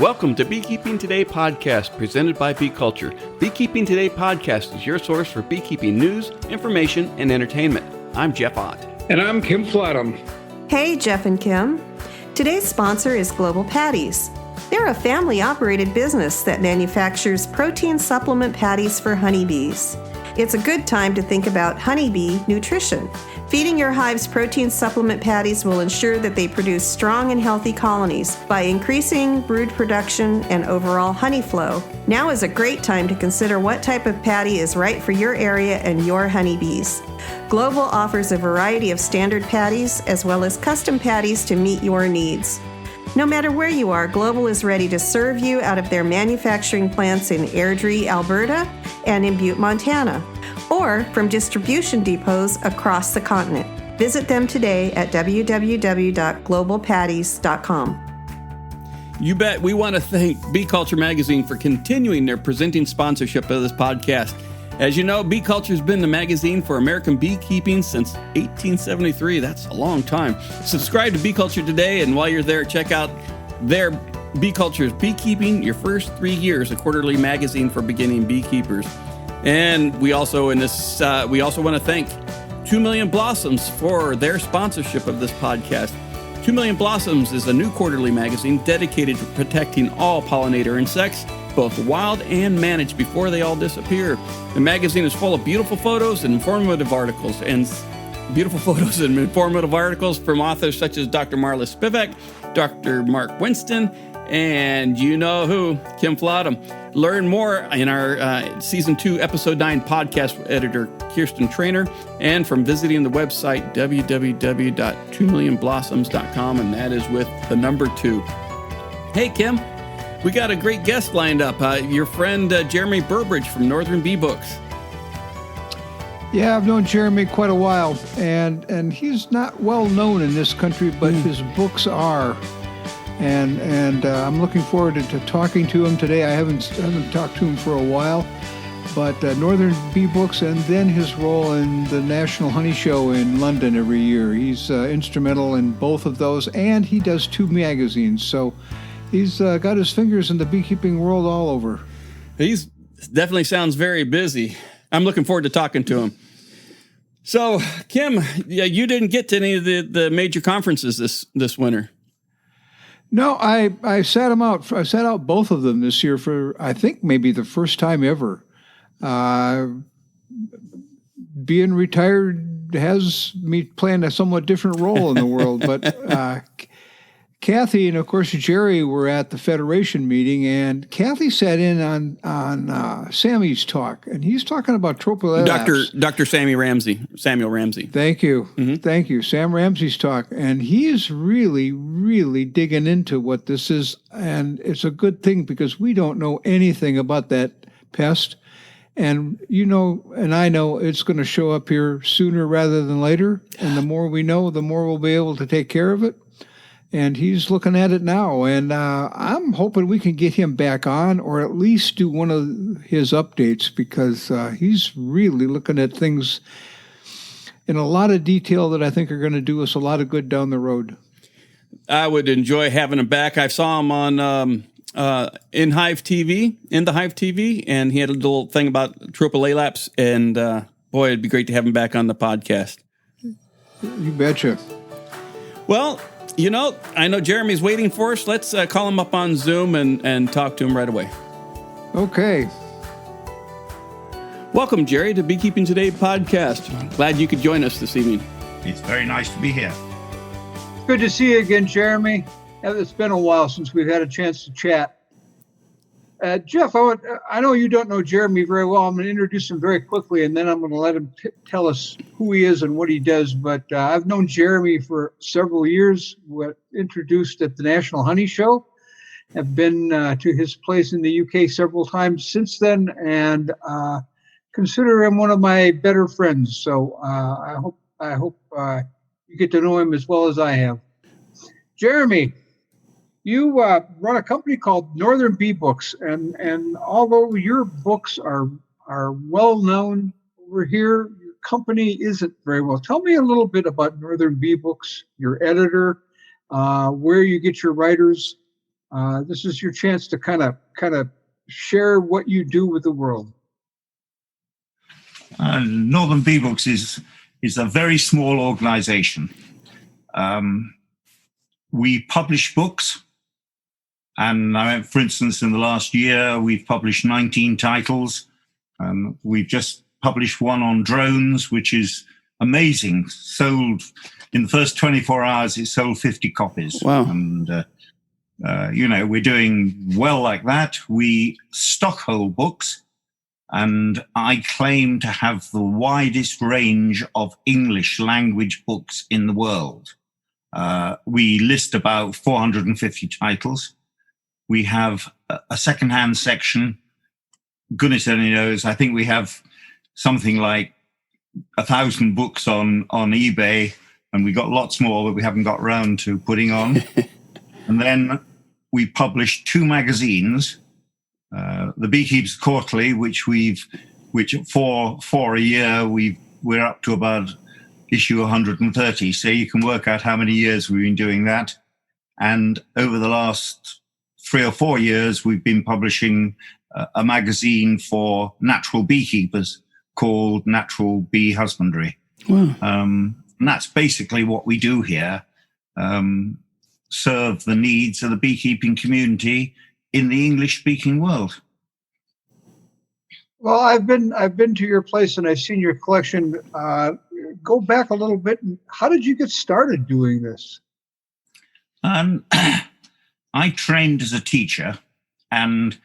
Welcome to Beekeeping Today podcast presented by Bee Culture. Beekeeping Today podcast is your source for beekeeping news, information, and entertainment. I'm Jeff Ott. And I'm Kim Flatham. Hey, Jeff and Kim. Today's sponsor is Global Patties. They're a family-operated business that manufactures protein supplement patties for honeybees. It's a good time to think about honeybee nutrition. Feeding your hive's protein supplement patties will ensure that they produce strong and healthy colonies by increasing brood production and overall honey flow. Now is a great time to consider what type of patty is right for your area and your honeybees. Global offers a variety of standard patties as well as custom patties to meet your needs. No matter where you are, Global is ready to serve you out of their manufacturing plants in Airdrie, Alberta, and in Butte, Montana, or from distribution depots across the continent. Visit them today at www.globalpatties.com. You bet. We want to thank Bee Culture Magazine for continuing their presenting sponsorship of this podcast. As you know, Bee Culture has been the magazine for American beekeeping since 1873. That's a long time. Subscribe to Bee Culture today, and while you're there, check out their Bee Culture's Beekeeping, Your First 3 Years, a quarterly magazine for beginning beekeepers. And we also want to thank 2 Million Blossoms for their sponsorship of this podcast. 2 Million Blossoms is a new quarterly magazine dedicated to protecting all pollinator insects, both wild and managed, before they all disappear. The magazine is full of beautiful photos and informative articles, from authors such as Dr. Marla Spivak, Dr. Mark Winston, and you know who, Kim Flatham. Learn more in our Season 2, Episode 9 podcast editor, Kirsten Trainer, and from visiting the website www.2millionblossoms.com, and that is with the number 2. Hey, Kim. We got a great guest lined up. Your friend Jeremy Burbidge from Northern Bee Books. Yeah, I've known Jeremy quite a while, and he's not well known in this country, but his books are. And I'm looking forward to talking to him today. I haven't talked to him for a while, but Northern Bee Books, and then his role in the National Honey Show in London every year. He's instrumental in both of those, and he does 2 magazines. So he's got his fingers in the beekeeping world all over. He's definitely sounds very busy. I'm looking forward to talking to him. So, Kim, you didn't get to any of the major conferences this winter. No, I sat him out. I sat out both of them this year for, I think, maybe the first time ever. Being retired has me playing a somewhat different role in the world, but Kathy and, of course, Jerry were at the Federation meeting, and Kathy sat in on Sammy's talk, and he's talking about tropolaps. Dr. Samuel Ramsey. Thank you. Mm-hmm. Thank you. Sam Ramsey's talk, and he is really, really digging into what this is, and it's a good thing because we don't know anything about that pest, and you know, and I know it's going to show up here sooner rather than later, and the more we know, the more we'll be able to take care of it. And he's looking at it now, and I'm hoping we can get him back on, or at least do one of his updates, because he's really looking at things in a lot of detail that I think are going to do us a lot of good down the road. I would enjoy having him back. I saw him on in the Hive TV, and he had a little thing about tropolaps, and boy, it'd be great to have him back on the podcast. You betcha. Well, you know, I know Jeremy's waiting for us. Let's call him up on Zoom and talk to him right away. Okay. Welcome, Jerry, to Beekeeping Today podcast. Glad you could join us this evening. It's very nice to be here. Good to see you again, Jeremy. It's been a while since we've had a chance to chat. Jeff, I know you don't know Jeremy very well. I'm going to introduce him very quickly, and then I'm going to let him tell us who he is and what he does. But I've known Jeremy for several years. We're introduced at the National Honey Show. Have been to his place in the UK several times since then, and consider him one of my better friends. So I hope you get to know him as well as I have. Jeremy, you run a company called Northern Bee Books, and although your books are well known over here, your company isn't very well. Tell me a little bit about Northern Bee Books, your editor, where you get your writers, This is your chance to kind of share what you do with the world. Northern Bee Books is a very small organization. We publish books, and for instance, in the last year, we've published 19 titles. We've just published one on drones, which is amazing. Sold in the first 24 hours, it sold 50 copies. Wow. And, we're doing well like that. We stock whole books, and I claim to have the widest range of English language books in the world. We list about 450 titles. We have a secondhand section. Goodness only knows. I think we have something like 1,000 books on eBay, and we got lots more that we haven't got round to putting on. And then we published 2 magazines, the Beekeepers Quarterly, which for a year we're up to about issue 130. So you can work out how many years we've been doing that. And over the last 3 or 4 years, we've been publishing a magazine for natural beekeepers called Natural Bee Husbandry. Wow. And that's basically what we do here, serve the needs of the beekeeping community in the English-speaking world. Well, I've been to your place and I've seen your collection. Go back a little bit. How did you get started doing this? I trained as a teacher, and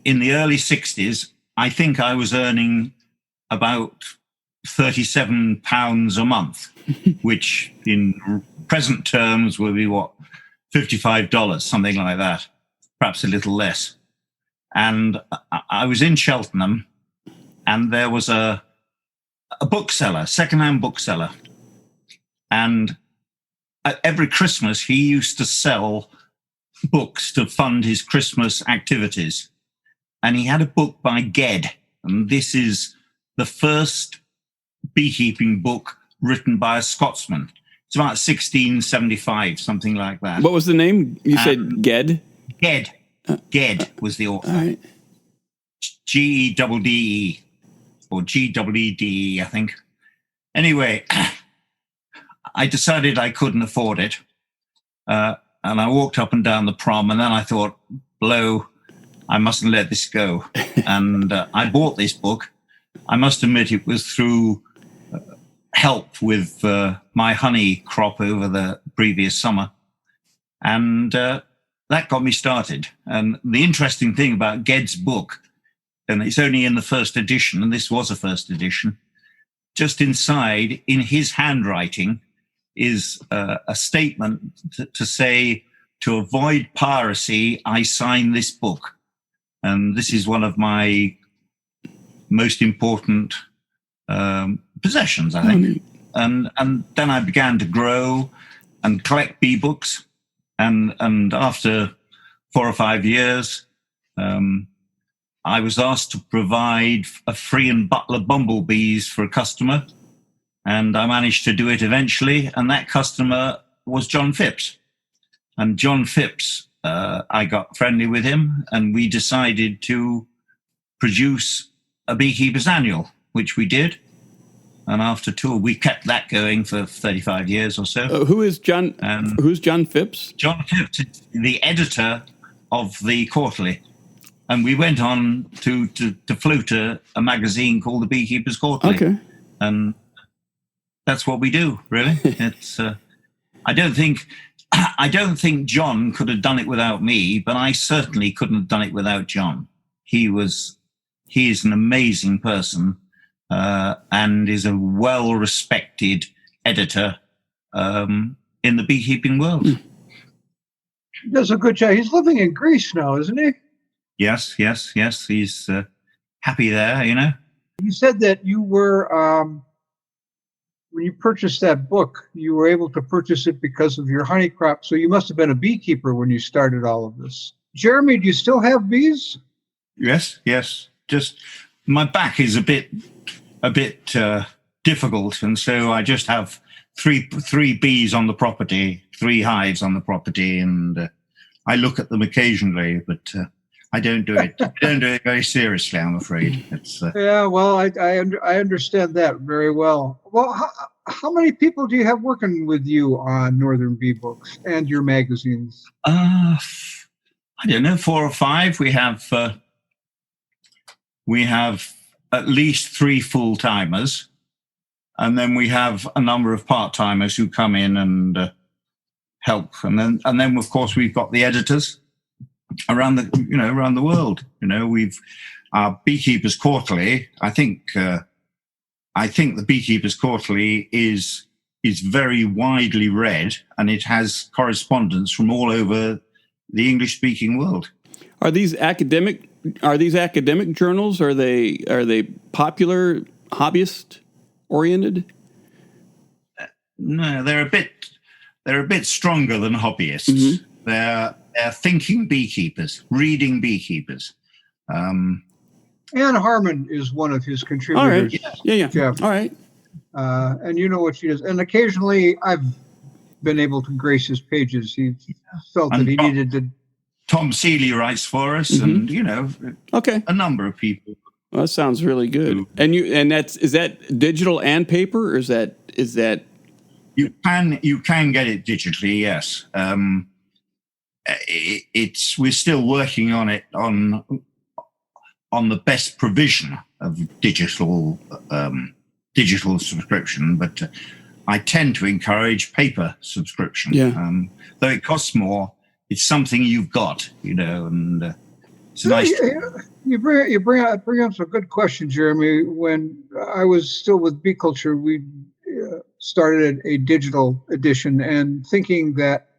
in the early 60s, I think I was earning about £37 a month, which in present terms would be $55, something like that, perhaps a little less. And I was in Cheltenham, and there was a bookseller, secondhand bookseller. And every Christmas, he used to sell books to fund his Christmas activities. And he had a book by Ged. And this is the first beekeeping book written by a Scotsman. It's about 1675, something like that. What was the name? You said Ged? Ged. Ged was the author. All right. G-E-D-D-E or G-E-D-D-E, I think. Anyway, I decided I couldn't afford it. And I walked up and down the prom, and then I thought, blow, I mustn't let this go. And I bought this book. I must admit it was through help with my honey crop over the previous summer. And that got me started. And the interesting thing about Ged's book, and it's only in the first edition, and this was a first edition, just inside, in his handwriting, is a statement to say, to avoid piracy, I sign this book. And this is one of my most important possessions, I think. And then I began to grow and collect bee books. And after 4 or 5 years, I was asked to provide a free and butler bumblebees for a customer. And I managed to do it eventually. And that customer was John Phipps. And John Phipps, I got friendly with him, and we decided to produce a Beekeepers Annual, which we did. And after 2, we kept that going for 35 years or so. Who's John Phipps? John Phipps is the editor of the Quarterly. And we went on to float a magazine called the Beekeepers Quarterly. Okay. And that's what we do, really. It's I don't think John could have done it without me, but I certainly couldn't have done it without John. He is an amazing person. And is a well-respected editor in the beekeeping world. He does a good job. He's living in Greece now, isn't he? Yes. He's happy there, you know. You said that you were, when you purchased that book, you were able to purchase it because of your honey crop. So you must have been a beekeeper when you started all of this. Jeremy, do you still have bees? Yes. Just my back is a bit difficult, and so I just have three bees on the property, 3 hives on the property, and I look at them occasionally, but I don't do it. I don't do it very seriously, I'm afraid. It's Yeah, well, I understand that very well. Well, how many people do you have working with you on Northern Bee Books and your magazines? I don't know, 4 or 5. We have at least 3 full-timers, and then we have a number of part-timers who come in and help. And then of course we've got the editors around the world. We've our Beekeepers Quarterly. I think the Beekeepers Quarterly is very widely read, and it has correspondence from all over the English-speaking world. Are these academic journals? Are they popular, hobbyist oriented? No, they're a bit stronger than hobbyists. Mm-hmm. They're thinking beekeepers, reading beekeepers. Anne Harmon is one of his contributors. All right. Yeah. Jeff. All right. And you know what she does. And occasionally I've been able to grace his pages. He felt that he needed to. Tom Seeley writes for us, mm-hmm. and okay, a number of people. Well, that sounds really good. And is that digital and paper, or is that you can get it digitally? Yes. We're still working on it on the best provision of digital subscription, but I tend to encourage paper subscription. Yeah. Though it costs more, it's something you've got, and it's nice. You bring up some good questions, Jeremy. When I was still with Bee Culture, we started a digital edition, and thinking that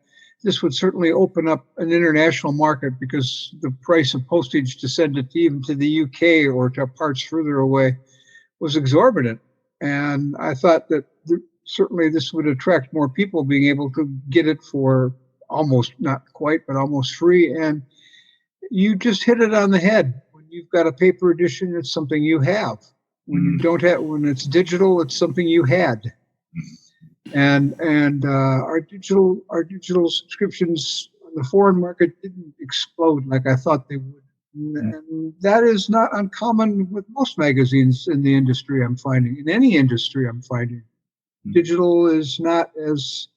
this would certainly open up an international market, because the price of postage to send it even to the UK or to parts further away was exorbitant. And I thought that certainly this would attract more people, being able to get it for almost, not quite, but almost free. And you just hit it on the head. When you've got a paper edition, it's something you have. When you don't have, when it's digital, it's something you had. And our digital subscriptions on the foreign market didn't explode like I thought they would. And that is not uncommon with most magazines in the industry, I'm finding. In any industry, I'm finding. Digital is not as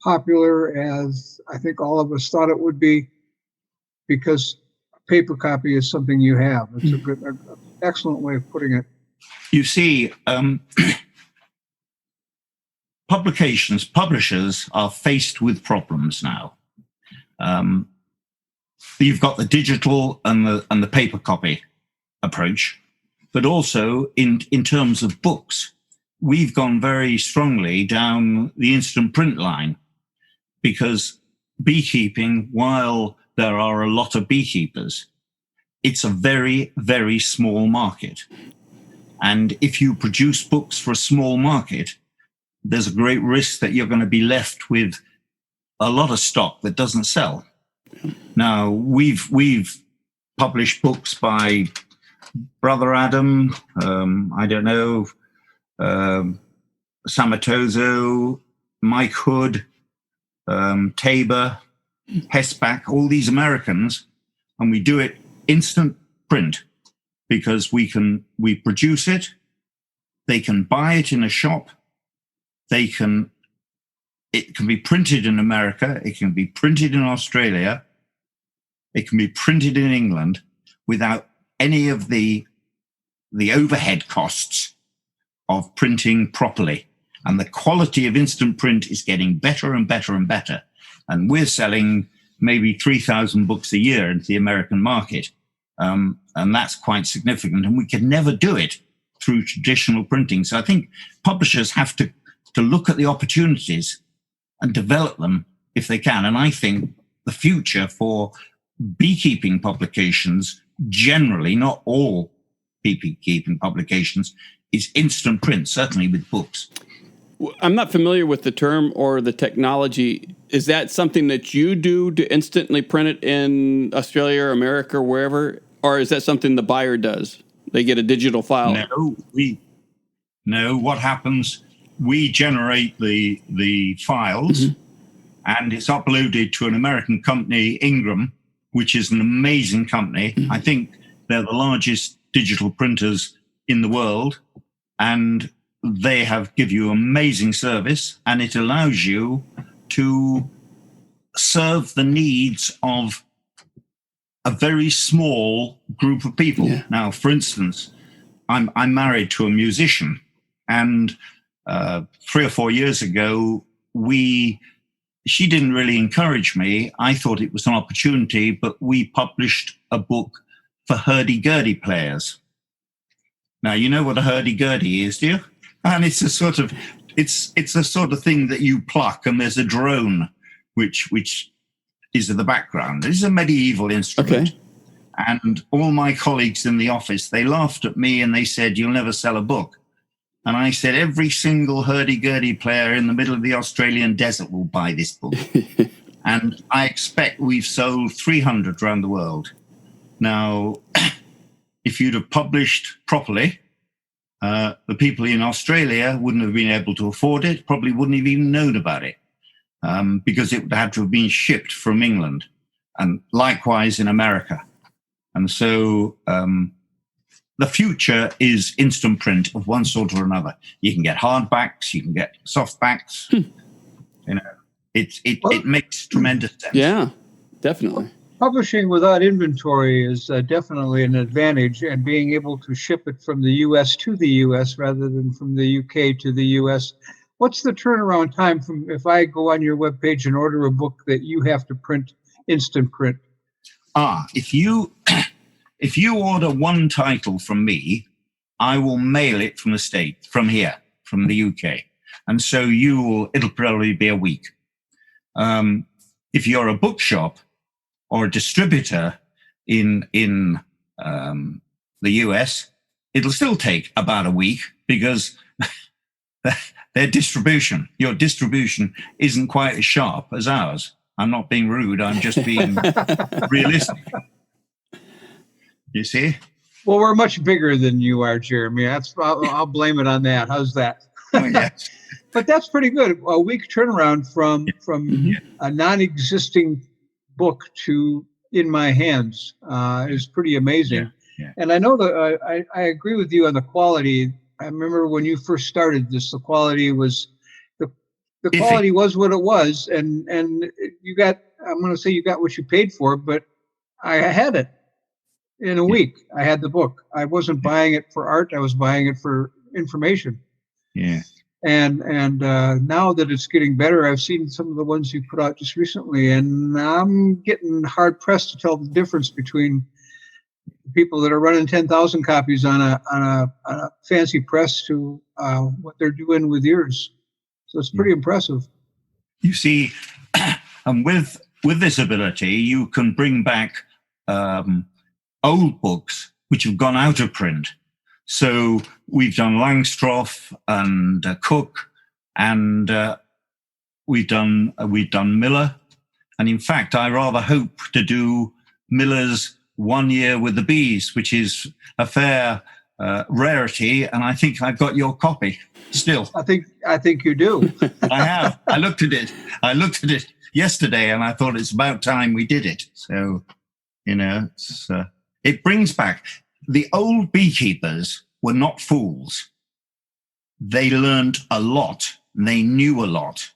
popular as I think all of us thought it would be, because a paper copy is something you have. It's an excellent way of putting it. You see, publishers are faced with problems now. You've got the digital and the paper copy approach, but also in terms of books, we've gone very strongly down the instant print line, because beekeeping, while there are a lot of beekeepers, it's a very, very small market. And if you produce books for a small market, there's a great risk that you're going to be left with a lot of stock that doesn't sell. Now, we've published books by Brother Adam, Samatozo, Mike Hood, Tabor, Hesback, all these Americans, and we do it instant print, because we produce it, they can buy it in a shop, it can be printed in America, it can be printed in Australia, it can be printed in England without any of the overhead costs of printing properly. And the quality of instant print is getting better and better and better. And we're selling maybe 3,000 books a year into the American market. And that's quite significant. And we can never do it through traditional printing. So I think publishers have to look at the opportunities and develop them if they can. And I think the future for beekeeping publications, generally, not all beekeeping publications, is instant print, certainly with books. I'm not familiar with the term or the technology. Is that something that you do to instantly print it in Australia or America or wherever? Or is that something the buyer does? They get a digital file? No, what happens, we generate the files, and it's uploaded to an American company, Ingram, which is an amazing company. I think they're the largest digital printers in the world, and they give you amazing service, and it allows you to serve the needs of a very small group of people. Yeah. Now, for instance, I'm married to a musician, and 3 or 4 years ago, she didn't really encourage me. I thought it was an opportunity, but we published a book for hurdy-gurdy players. Now, you know what a hurdy-gurdy is, do you? And it's a sort of thing that you pluck, and there's a drone which is in the background. This is a medieval instrument. Okay. And all my colleagues in the office, they laughed at me and they said, "You'll never sell a book." And I said, every single hurdy-gurdy player in the middle of the Australian desert will buy this book. And I expect we've sold 300 around the world. Now, if you'd have published properly, the people in Australia wouldn't have been able to afford it, probably wouldn't have even known about it, because it would have to have been shipped from England, and likewise in America. And so the future is instant print of one sort or another. You can get hardbacks, you can get softbacks. You know, it makes tremendous sense. Yeah, definitely. Publishing without inventory is definitely an advantage, and being able to ship it from the U.S. to the U.S. rather than from the U.K. to the U.S. What's the turnaround time from if I go on your webpage and order a book that you have to print instant print? If you order one title from me, I will mail it from from the UK. And so it'll probably be a week. If you're a bookshop or a distributor in the US, it'll still take about a week, because your distribution isn't quite as sharp as ours. I'm not being rude. I'm just being realistic. You see? Well, we're much bigger than you are, Jeremy. I'll blame it on that. How's that? Oh, yes. But that's pretty good. A week turnaround from a non-existing book to in my hands is pretty amazing. Yeah. And I know that I agree with you on the quality. I remember when you first started this, the quality was the quality was what it was, and you got, I'm going to say you got what you paid for, but I had it in a week. I had the book. I wasn't buying it for art. I was buying it for information. Yeah. And now that it's getting better, I've seen some of the ones you put out just recently, and I'm getting hard pressed to tell the difference between people that are running 10,000 copies on a fancy press to what they're doing with yours. So it's pretty impressive. You see, and with this ability, you can bring back old books which have gone out of print. So we've done Langstroth and Cook, and we've done Miller. And in fact, I rather hope to do Miller's 1 Year with the Bees, which is a fair rarity, and I think I've got your copy still. I think you do. I have. I looked at it yesterday, and I thought it's about time we did it. So, it brings back the old beekeepers were not fools. They learned a lot. They knew a lot,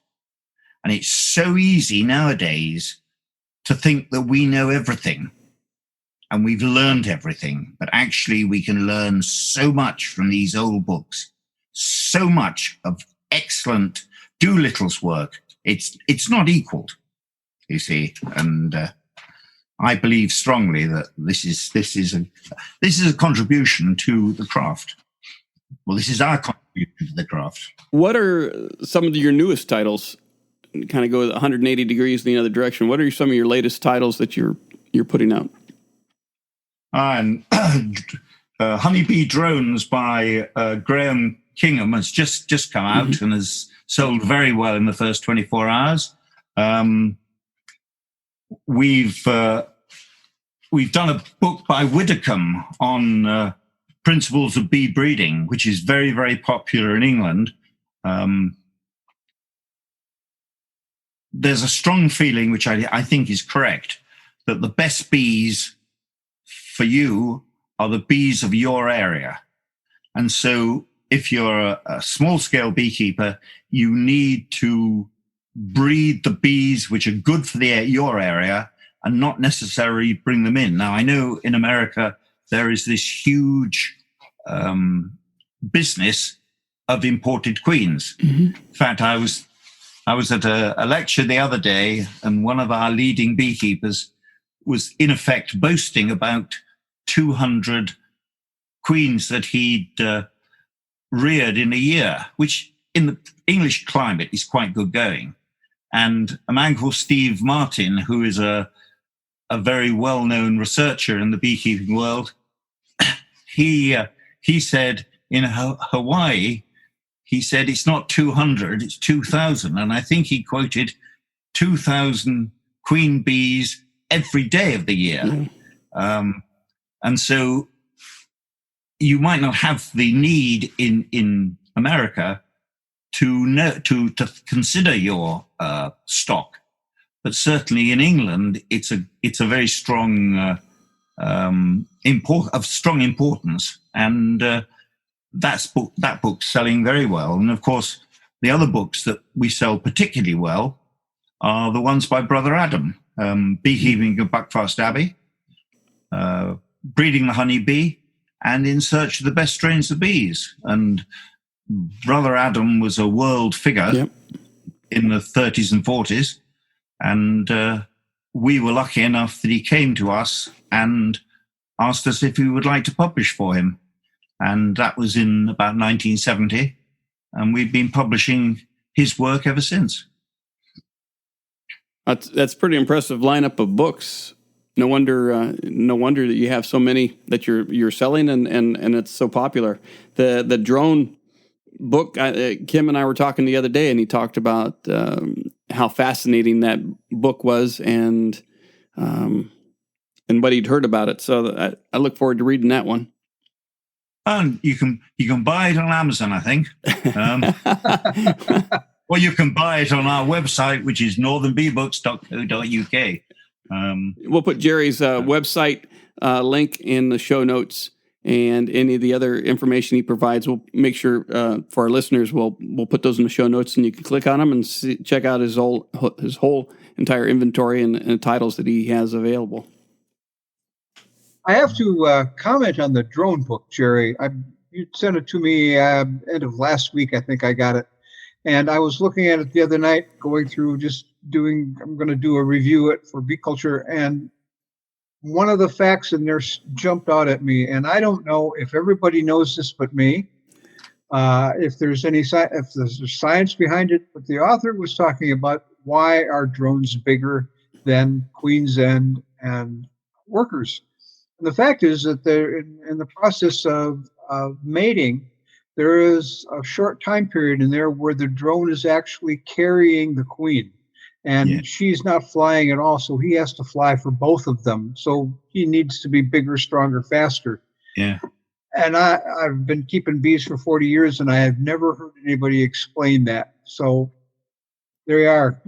and it's so easy nowadays to think that we know everything. And we've learned everything, but actually we can learn so much from these old books, so much of excellent Doolittle's work. It's not equaled, you see. And I believe strongly that this is a contribution to the craft. Well, this is our contribution to the craft. What are some of your newest titles? Kind of go 180 degrees in the other direction. What are some of your latest titles that you're putting out? And Honeybee Drones by Graham Kingham has just come out and has sold very well in the first 24 hours. We've done a book by Widdicombe on principles of bee breeding, which is very, very popular in England. there's a strong feeling, which I think is correct, that the best bees for you are the bees of your area. And so if you're a small-scale beekeeper, you need to breed the bees which are good for your area and not necessarily bring them in. Now, I know in America there is this huge business of imported queens. In fact, I was at a lecture the other day, and one of our leading beekeepers was in effect boasting about 200 queens that he'd reared in a year, which in the English climate is quite good going. And a man called Steve Martin, who is a very well-known researcher in the beekeeping world, he said in Hawaii, he said it's not 200, it's 2,000. And I think he quoted 2,000 queen bees every day of the year. And so you might not have the need in America to consider your stock, but certainly in England, it's a very strong of strong importance, and that book's selling very well. And of course, the other books that we sell particularly well are the ones by Brother Adam, Beekeeping of Buckfast Abbey, Breeding the Honey Bee, and In Search of the Best Strains of Bees. And Brother Adam was a world figure in the 30s and 40s, and we were lucky enough that he came to us and asked us if we would like to publish for him. And that was in about 1970, and we've been publishing his work ever since. That's pretty impressive lineup of books. No wonder that you have so many that you're selling, and it's so popular. The drone book, Kim and I were talking the other day, and he talked about how fascinating that book was, and what he'd heard about it. So I look forward to reading that one. And you can buy it on Amazon, I think. Or you can buy it on our website, which is northernbeebooks.co.uk. We'll put Jerry's website link in the show notes, and any of the other information he provides, we'll make sure for our listeners, we'll put those in the show notes, and you can click on them and check out his whole entire inventory and titles that he has available. I have to comment on the drone book, Jerry. You sent it to me end of last week. I think I got it. And I was looking at it the other night, going through I'm going to do a review it for Bee Culture. And one of the facts in there jumped out at me. And I don't know if everybody knows this but me, if there's science behind it. But the author was talking about why are drones bigger than queen's end and workers. And the fact is that they're in the process of mating. There is a short time period in there where the drone is actually carrying the queen, and she's not flying at all. So he has to fly for both of them. So he needs to be bigger, stronger, faster. Yeah. And I've been keeping bees for 40 years, and I have never heard anybody explain that. So there you are.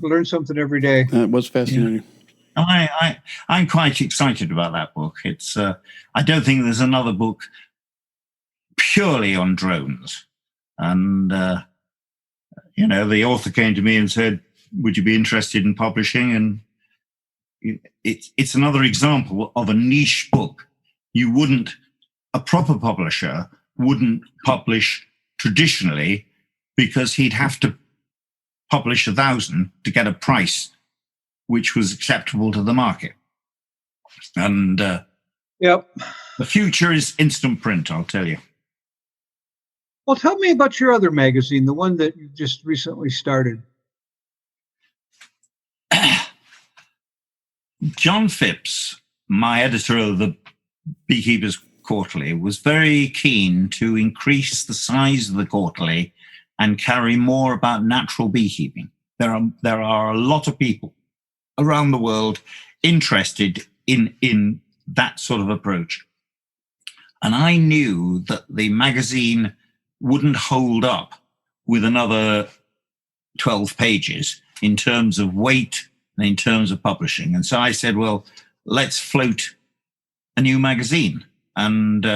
Learn something every day. That was fascinating. Yeah. I'm quite excited about that book. It's I don't think there's another book purely on drones. And the author came to me and said, "Would you be interested in publishing?" And it's another example of a niche book. A proper publisher wouldn't publish traditionally, because he'd have to publish 1,000 to get a price which was acceptable to the market. And the future is instant print, I'll tell you. Well, tell me about your other magazine, the one that you just recently started. John Phipps, my editor of the Beekeepers Quarterly, was very keen to increase the size of the quarterly and carry more about natural beekeeping. There are a lot of people around the world interested in that sort of approach. And I knew that the magazine wouldn't hold up with another 12 pages. in terms of weight and in terms of publishing. And so I said, well, let's float a new magazine. And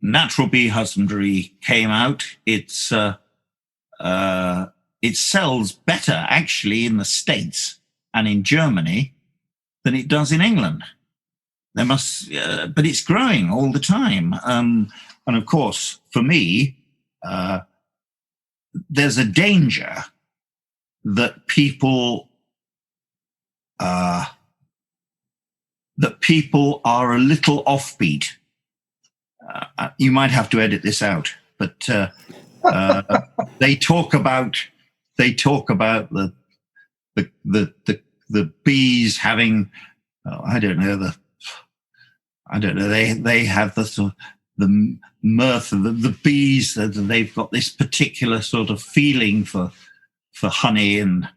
Natural Bee Husbandry came out. It sells better actually in the States and in Germany than it does in England. But it's growing all the time. And of course, for me, there's a danger that people are a little offbeat. You might have to edit this out, but they talk about the bees having, I don't know. They have the sort of the mirth of the bees. That they've got this particular sort of feeling for honey, and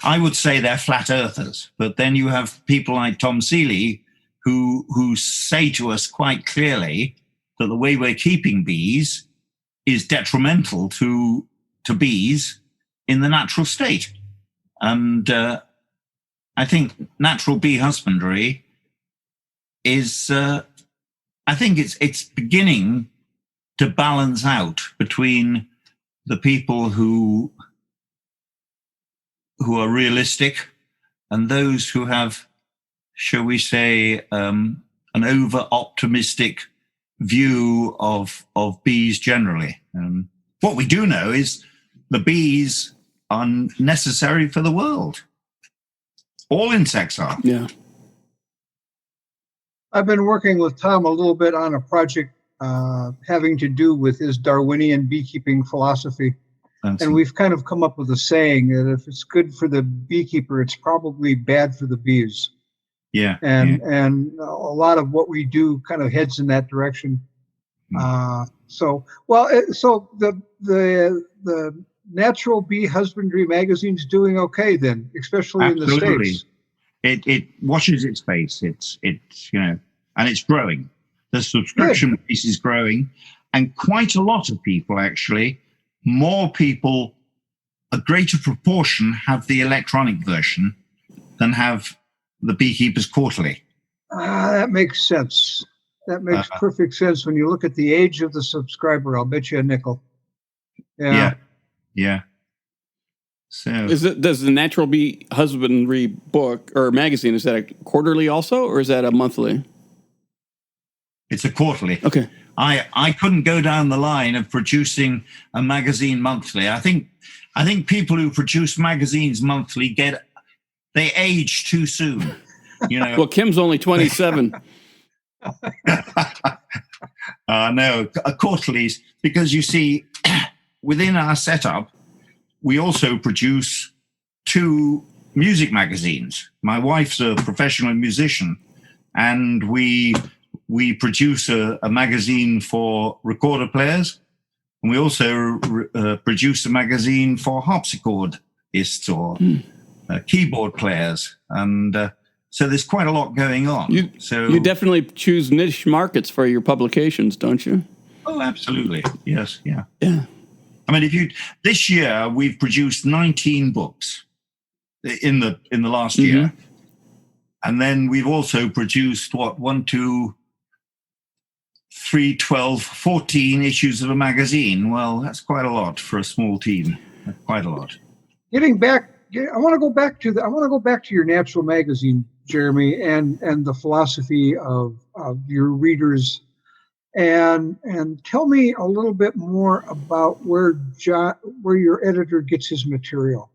I would say they're flat earthers. But then you have people like Tom Seeley who say to us quite clearly that the way we're keeping bees is detrimental to bees in the natural state. And I think Natural Bee Husbandry is, I think it's beginning to balance out between the people who are realistic and those who have, shall we say, an over-optimistic view of bees generally. What we do know is the bees are necessary for the world. All insects are. Yeah. I've been working with Tom a little bit on a project having to do with his Darwinian beekeeping philosophy. And we've kind of come up with a saying that if it's good for the beekeeper, it's probably bad for the bees. Yeah. And a lot of what we do kind of heads in that direction. So the Natural Bee Husbandry magazine's doing okay then, especially Absolutely. In the States. It washes its face. It's and it's growing. The subscription base is growing, and quite a lot of people actually, more people, a greater proportion have the electronic version than have the Beekeepers Quarterly. That makes sense. That makes perfect sense when you look at the age of the subscriber. I'll bet you a nickel. Yeah. So does the Natural Bee Husbandry book or magazine, is that a quarterly also, or is that a monthly? It's a quarterly. Okay. I couldn't go down the line of producing a magazine monthly. I think people who produce magazines monthly they age too soon. Well, Kim's only 27. No, quarterlies, because you see, within our setup, we also produce 2 music magazines. My wife's a professional musician, and we produce a magazine for recorder players, and we also produce a magazine for harpsichordists or keyboard players. And so there's quite a lot going on. You definitely choose niche markets for your publications, don't you? Oh, absolutely. Yes, yeah. Yeah. I mean, this year we've produced 19 books in the last year, and then we've also produced 14 issues of a magazine. Well, that's quite a lot for a small team. That's quite a lot. Getting back, I want to go back to your Natural magazine, Jeremy, and the philosophy of your readers. And tell me a little bit more about where your editor gets his material.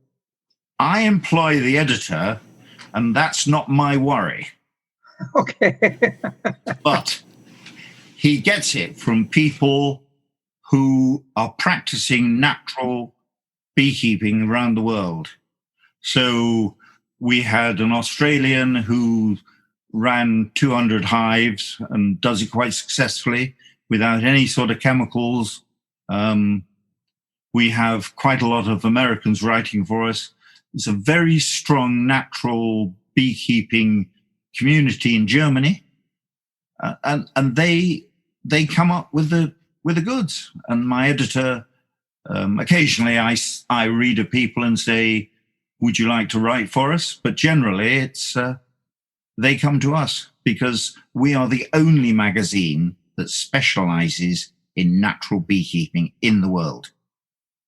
I employ the editor, and that's not my worry. Okay. But he gets it from people who are practicing natural beekeeping around the world. So we had an Australian who ran 200 hives and does it quite successfully without any sort of chemicals. We have quite a lot of Americans writing for us. There's a very strong natural beekeeping community in Germany, and they come up with the goods. And my editor, occasionally I read of people and say, would you like to write for us? But generally, it's they come to us because we are the only magazine that specializes in natural beekeeping in the world.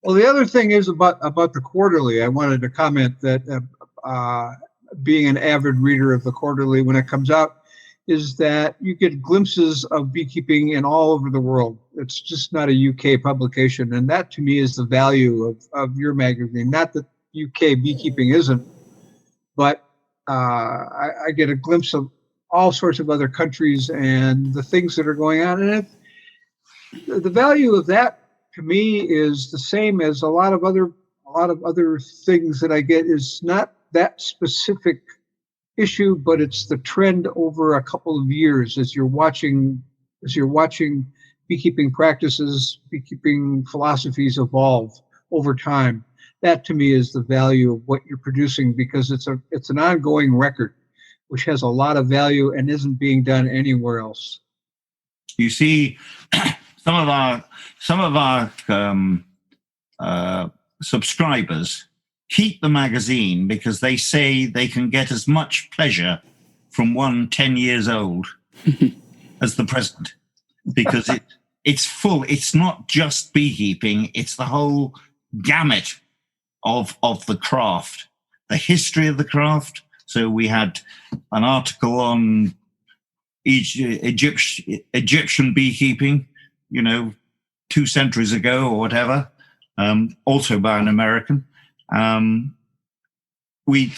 Well, the other thing is about the quarterly. I wanted to comment that being an avid reader of the quarterly when it comes out is that you get glimpses of beekeeping in all over the world. It's just not a UK publication. And that to me is the value of your magazine. Not that UK beekeeping isn't, but I get a glimpse of all sorts of other countries and the things that are going on. And the value of that to me is the same as a lot of other things that I get is not that specific issue, but it's the trend over a couple of years as you're watching beekeeping practices, beekeeping philosophies evolve over time. That to me is the value of what you're producing, because it's an ongoing record, which has a lot of value and isn't being done anywhere else. You see, some of our subscribers keep the magazine because they say they can get as much pleasure from one 10 years old as the present, because it's full. It's not just beekeeping; it's the whole gamut of the craft, the history of the craft. So we had an article on Egyptian beekeeping, 2 centuries ago or whatever, also by an American. We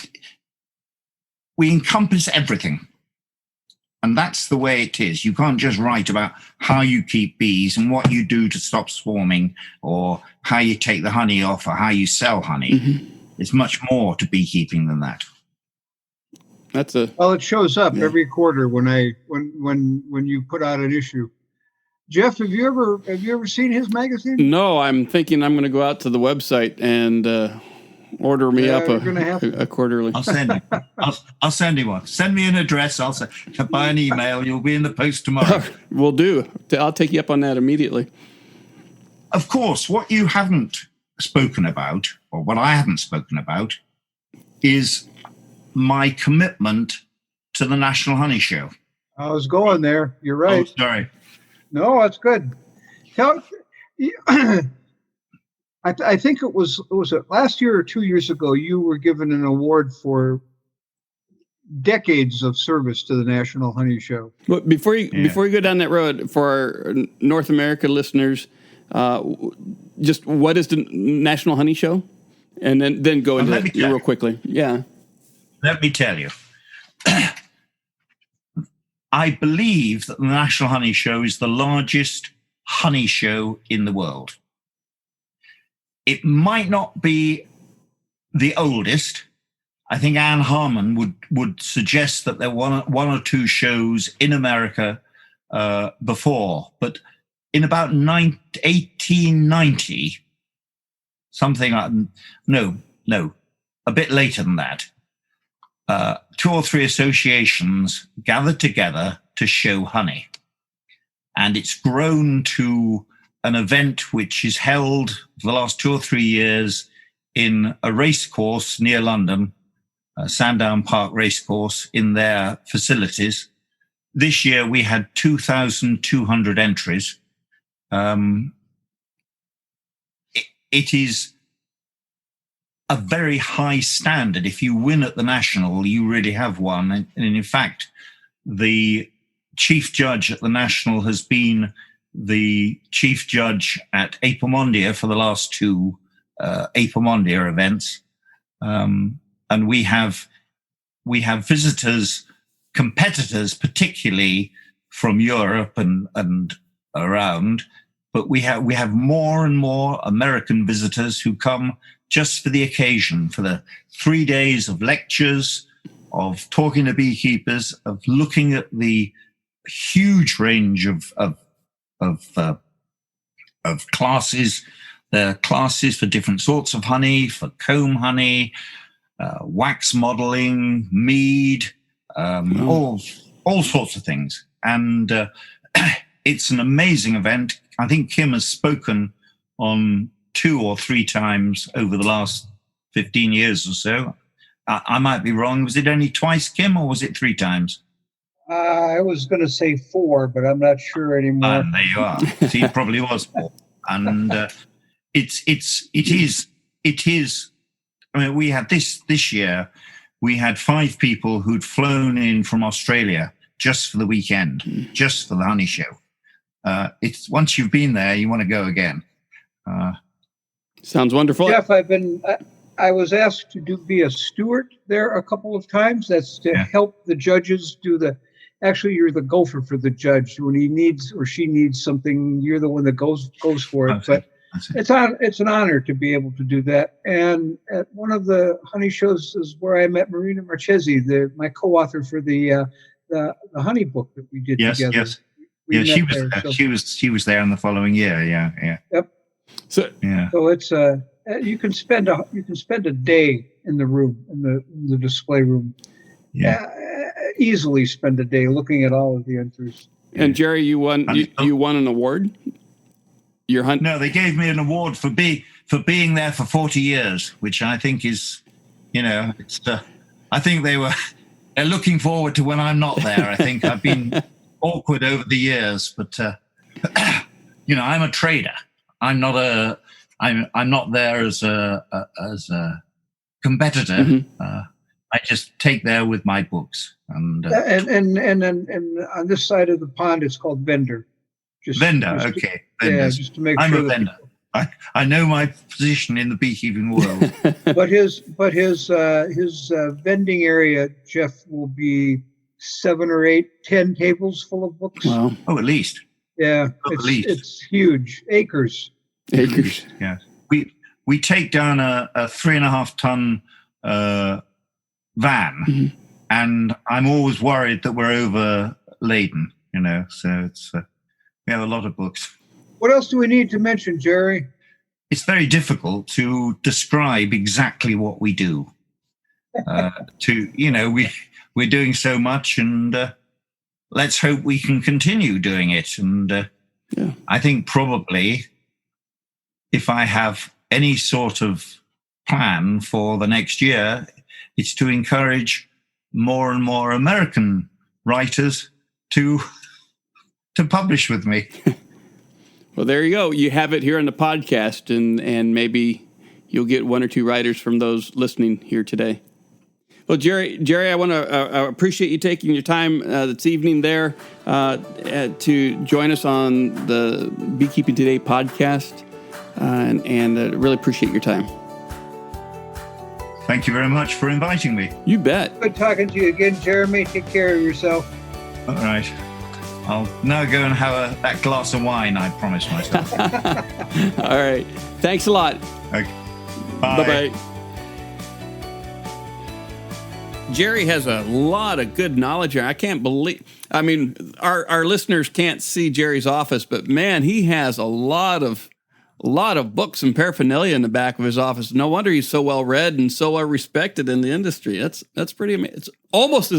encompass everything, and that's the way it is. You can't just write about how you keep bees and what you do to stop swarming, or how you take the honey off, or how you sell honey. Mm-hmm. It's much more to beekeeping than that. Well, it shows up every quarter when you put out an issue. Jeff, have you ever seen his magazine? No, I'm thinking I'm going to go out to the website and order me up a quarterly. I'll send you. I'll send you one. Send me an address. I'll buy an email. You'll be in the post tomorrow. Will do. I'll take you up on that immediately. Of course, what you haven't spoken about, or what I haven't spoken about, is my commitment to the National Honey Show. I was going there. You're right. Oh, sorry. No, that's good. I think it was last year or 2 years ago, you were given an award for decades of service to the National Honey Show. But before you go down that road, for our North America listeners, just what is the National Honey Show? And then go into that real quickly. Yeah. Let me tell you. I believe that the National Honey Show is the largest honey show in the world. It might not be the oldest. I think Anne Harmon would suggest that there were one or two shows in America before, but in about 1890, something like, no, a bit later than that, 2 or 3 associations gathered together to show honey. And it's grown to an event which is held for the last 2 or 3 years in a racecourse near London, Sandown Park Racecourse, in their facilities. This year we had 2,200 entries. It is a very high standard. If you win at the National, you really have won. And in fact, the chief judge at the National has been the chief judge at Apomondia for the last 2 Apomondia events. And we have visitors, competitors, particularly from Europe and around, but we have more and more American visitors who come just for the occasion, for the 3 days of lectures, of talking to beekeepers, of looking at the huge range of classes. There are classes for different sorts of honey, for comb honey, wax modeling, mead, all sorts of things. And it's an amazing event. I think Kim has spoken on 2 or 3 times over the last 15 years or so. I might be wrong. Was it only twice, Kim, or was it 3 times? I was going to say 4, but I'm not sure anymore. And there you are. See, it probably was 4. And it is. I mean, we had this year. We had 5 people who'd flown in from Australia just for the weekend, just for the honey show. It's once you've been there, you want to go again. Sounds wonderful. Jeff, I was asked to be a steward there a couple of times. That's to help the judges do actually, you're the gopher for the judge. When he needs or she needs something, you're the one that goes for it. But it's an honor to be able to do that. And at one of the honey shows is where I met Marina Marchesi, my co-author for the honey book that we did together. Yes. She was there. So. She was there in the following year. Yeah. Yep. So it's you can spend a day in the room, in the display room. Yeah. Easily spend a day looking at all of the entries. And Jerry, you won an award. Your hunt? No, they gave me an award for being there for 40 years, which I think is, it's. I think they're looking forward to when I'm not there. I think I've been awkward over the years, but I'm a trader. I'm not I'm not there as a competitor. Mm-hmm. I just take there with my books, and on this side of the pond, it's called vendor. Okay. Vendors. Just to make I'm sure a vendor. I know my position in the beekeeping world. But his vending area, Jeff, will be 7 or 8, 10 tables full of books. Wow. Oh, at least. Yeah, it's huge. Acres. Yeah. We take down a 3.5 ton van, mm-hmm. and I'm always worried that we're overladen. So it's we have a lot of books. What else do we need to mention, Jerry? It's very difficult to describe exactly what we do. We're doing so much, and let's hope we can continue doing it. And I think probably if I have any sort of plan for the next year, it's to encourage more and more American writers to publish with me. Well, there you go. You have it here on the podcast, and maybe you'll get 1 or 2 writers from those listening here today. Well, Jerry, I want to appreciate you taking your time this evening there to join us on the Beekeeping Today podcast, and really appreciate your time. Thank you very much for inviting me. You bet. Good talking to you again, Jeremy. Take care of yourself. All right. I'll now go and have that glass of wine I promised myself. All right. Thanks a lot. Okay. Bye. Bye-bye. Jerry has a lot of good knowledge here. I can't believe, our listeners can't see Jerry's office, but man, he has a lot of books and paraphernalia in the back of his office. No wonder he's so well read and so well respected in the industry. That's pretty amazing. It's almost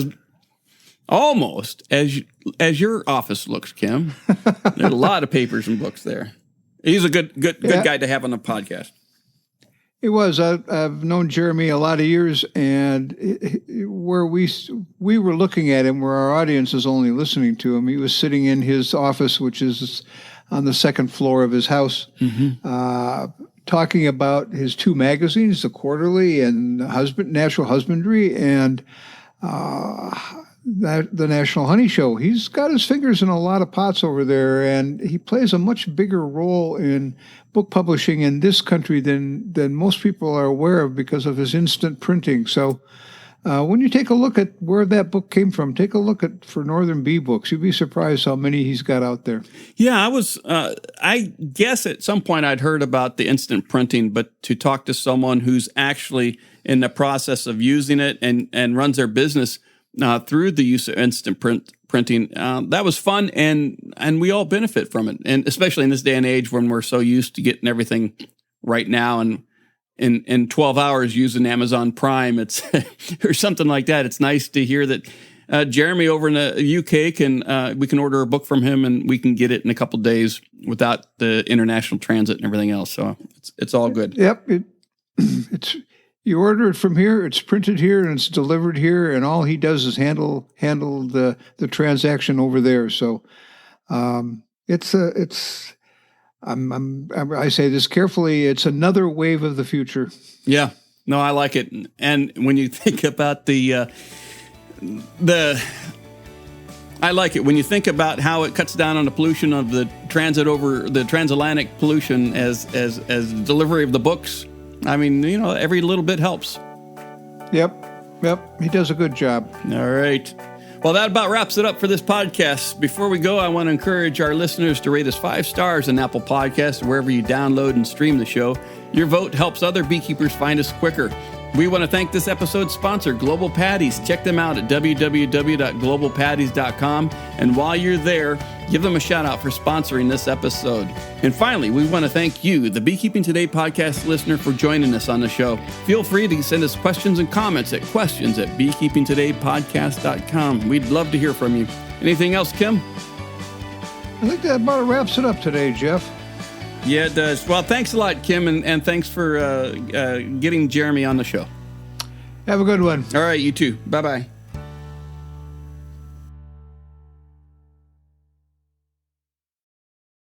as your office looks, Kim. There's a lot of papers and books there. He's a good guy to have on the podcast. It was. I've known Jeremy a lot of years, and where we were looking at him, where our audience is only listening to him, he was sitting in his office, which is on the 2nd floor of his house, mm-hmm. Talking about his 2 magazines, the Quarterly and Natural Husbandry, and the National Honey Show. He's got his fingers in a lot of pots over there, and he plays a much bigger role in book publishing in this country than most people are aware of because of his instant printing. So when you take a look at where that book came from, take a look at for Northern Bee Books. You'd be surprised how many he's got out there. Yeah, I guess at some point I'd heard about the instant printing, but to talk to someone who's actually in the process of using it and runs their business through the use of instant printing, that was fun, and we all benefit from it. And especially in this day and age when we're so used to getting everything right now and in 12 hours using Amazon Prime, it's or something like that. It's nice to hear that Jeremy over in the UK we can order a book from him and we can get it in a couple of days without the international transit and everything else. So it's all good. Yep, You order it from here, it's printed here, and it's delivered here, and all he does is handle the transaction over there. So I say this carefully. It's another wave of the future. Yeah, no, I like it. And when you think about I like it when you think about how it cuts down on the pollution of the transatlantic pollution as delivery of the books. I mean, every little bit helps. Yep. He does a good job. All right. Well, that about wraps it up for this podcast. Before we go, I want to encourage our listeners to rate us 5 stars on Apple Podcasts, wherever you download and stream the show. Your vote helps other beekeepers find us quicker. We want to thank this episode's sponsor, Global Patties. Check them out at www.globalpatties.com. And while you're there, give them a shout out for sponsoring this episode. And finally, we want to thank you, the Beekeeping Today podcast listener, for joining us on the show. Feel free to send us questions and comments at questions@beekeepingtodaypodcast.com. We'd love to hear from you. Anything else, Kim? I think that about wraps it up today, Jeff. Yeah, it does. Well, thanks a lot, Kim, and thanks for getting Jeremy on the show. Have a good one. All right, you too. Bye-bye.